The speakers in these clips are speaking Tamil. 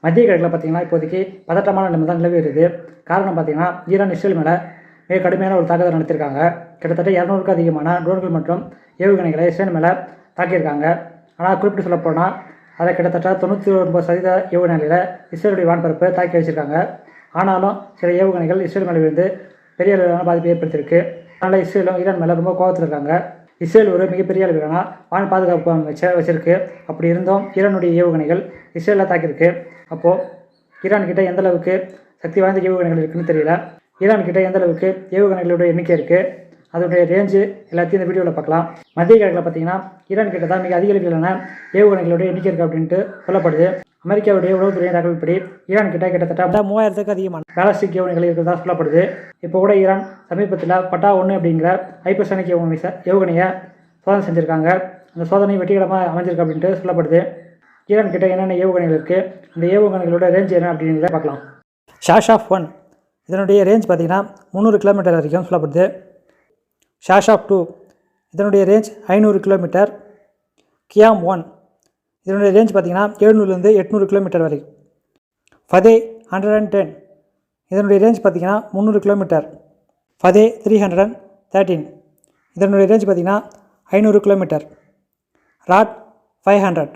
மத்திய கிழக்கில் பார்த்திங்கன்னா இப்போதைக்கு பதட்டமான நிலைமை தான் நிலவி வருது. காரணம் பார்த்திங்கன்னா ஈரான் இஸ்ரேல் மேலே மிக கடுமையான ஒரு தாக்குதல் நடத்தியிருக்காங்க. கிட்டத்தட்ட 200க்கும் அதிகமான ட்ரோன்கள் மற்றும் ஏவுகணைகளை இஸ்ரேல் மேலே தாக்கியிருக்காங்க. ஆனால் குறிப்பிட்டு சொல்லப்போனால் அதை கிட்டத்தட்ட 99% ஏவுகணைகளில் இஸ்ரேலுடைய வான்பரப்பு தாக்கி வச்சுருக்காங்க. ஆனாலும் சில ஏவுகணைகள் இஸ்ரேல் மேலே விழுந்து பெரிய அளவிலான பாதிப்பை ஏற்படுத்தியிருக்கு. அதனால் இஸ்ரேலும் ஈரான் மேலே ரொம்ப கோபத்தில் இருக்காங்க. இஸ்ரேல் ஒரு மிகப்பெரிய அளவிலான வான் பாதுகாப்பு வச்சிருக்கு. அப்படி இருந்தும் ஈரானுடைய ஏவுகணைகள் இஸ்ரேலில் தாக்கியிருக்கு. அப்போது ஈரான் கிட்ட எந்த அளவுக்கு சக்தி வாய்ந்த ஏவுகணைகள் இருக்குன்னு தெரியல. ஈரான் கிட்ட எந்த அளவுக்கு ஏவுகணைகளோட எண்ணிக்கை இருக்குது, அதோடைய ரேஞ்சு எல்லாத்தையும் இந்த வீடியோவில் பார்க்கலாம். மத்திய கிழக்கில் பார்த்தீங்கன்னா ஈரான் கிட்ட தான் மிக அதிக அளவிலான ஏவுகணைகளோட எண்ணிக்கை இருக்குது அப்படின்ட்டு சொல்லப்படுது. அமெரிக்காவுடைய உளவுத்துறை தகவல்படி ஈரான் கிட்டத்தட்ட 3000க்கும் அதிகமான பேலஸ்டிக் ஏவுகணைகள் இருக்கிறதா சொல்லப்படுது. இப்போ கூட ஈரான் சமீபத்தில் பட்டா 1 அப்படிங்கிற ஹைப்பர்சோனிக் ஏவுகணையை சோதனை செஞ்சுருக்காங்க. அந்த சோதனை வெற்றிகரமாக அமைஞ்சிருக்கு அப்படின்ட்டு சொல்லப்படுது. ஈரான் கிட்ட என்னென்ன ஏவுகணைகள் இருக்குது, அந்த ஏவுகணைகளோட ரேஞ்ச் என்ன அப்படிங்கிறத பார்க்கலாம். ஷாஷாஃப் 1 இதனுடைய ரேஞ்ச் பார்த்திங்கன்னா 300 கிலோமீட்டர் வரைக்கும் சொல்லப்படுது. ஷாஷாஃப் 2 இதனுடைய ரேஞ்ச் 500 கிலோமீட்டர். கியாம் 1 இதனுடைய ரேஞ்ச் பார்த்திங்கன்னா 700லேருந்து 800 கிலோமீட்டர் வரைக்கும். ஃபதே 110 இதனுடைய ரேஞ்ச் பார்த்திங்கன்னா 300 கிலோமீட்டர். ஃபதே 313 இதனுடைய ரேஞ்ச் பார்த்திங்கன்னா 500 கிலோமீட்டர். ராட் 500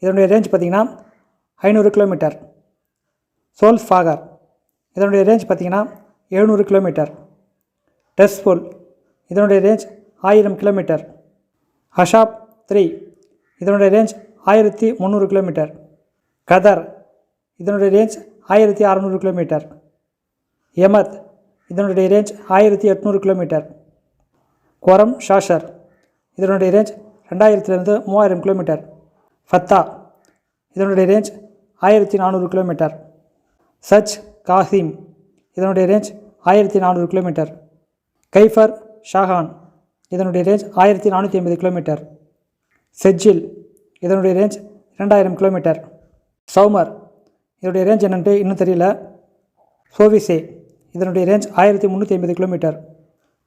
இதனுடைய ரேஞ்ச் பார்த்திங்கன்னா 500 கிலோமீட்டர். சோல் ஃபாகர் இதனுடைய ரேஞ்ச் பார்த்திங்கன்னா 700 கிலோமீட்டர். டெஸ்ஃபுல் இதனுடைய ரேஞ்ச் 1000 கிலோமீட்டர். ஹஷாப் 3 இதனுடைய ரேஞ்ச் 1300 கிலோமீட்டர். கதர் இதனுடைய ரேஞ்ச் 1600 கிலோமீட்டர். யமத் இதனுடைய ரேஞ்ச் 1800 கிலோமீட்டர். கொரம் ஷாஷர் இதனுடைய ரேஞ்ச் 2000லேருந்து 3000 கிலோமீட்டர். ஃபத்தா இதனுடைய ரேஞ்ச் 1400 கிலோமீட்டர். சச் காசிம் இதனுடைய ரேஞ்ச் 1400 கிலோமீட்டர். கைஃபர் ஷாஹான் இதனுடைய ரேஞ்ச் 1450 கிலோமீட்டர். செஜ்ஜில் இதனுடைய ரேஞ்ச் 2000 கிலோமீட்டர். சௌமர் இதனுடைய ரேஞ்ச் என்னன்ட்டு இன்னும் தெரியல. சோவிசே இதனுடைய ரேஞ்ச் 1350 கிலோமீட்டர்.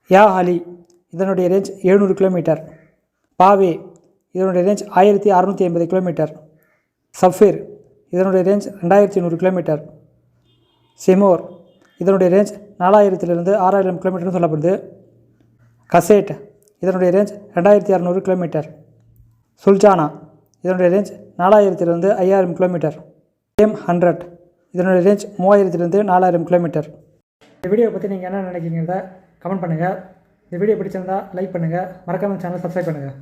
யா அலி இதனுடைய ரேஞ்ச் 700 கிலோமீட்டர். பாவே இதனுடைய ரேஞ்ச் 1650 கிலோமீட்டர். சஃபீர் இதனுடைய ரேஞ்ச் 2100 கிலோமீட்டர். சிமோர் இதனுடைய ரேஞ்ச் 4000லேருந்து 6000 கிலோமீட்டர்னு சொல்லப்படுது. கசேட் இதனுடைய ரேஞ்ச் 2600 கிலோமீட்டர். சுல்ஜானா இதனுடைய ரேஞ்ச் 4000லேருந்து 5000 கிலோமீட்டர். M100 இதனுடைய ரேஞ்ச் 3000லேருந்து 4000 கிலோமீட்டர். இந்த வீடியோவை பற்றி நீங்கள் என்ன நினைக்கிறீங்கிறத கமெண்ட் பண்ணுங்கள். இந்த வீடியோ பிடிச்சிருந்தால் லைக் பண்ணுங்கள். மறக்காமல் சேனல் சப்ஸ்கிரைப் பண்ணுங்கள்.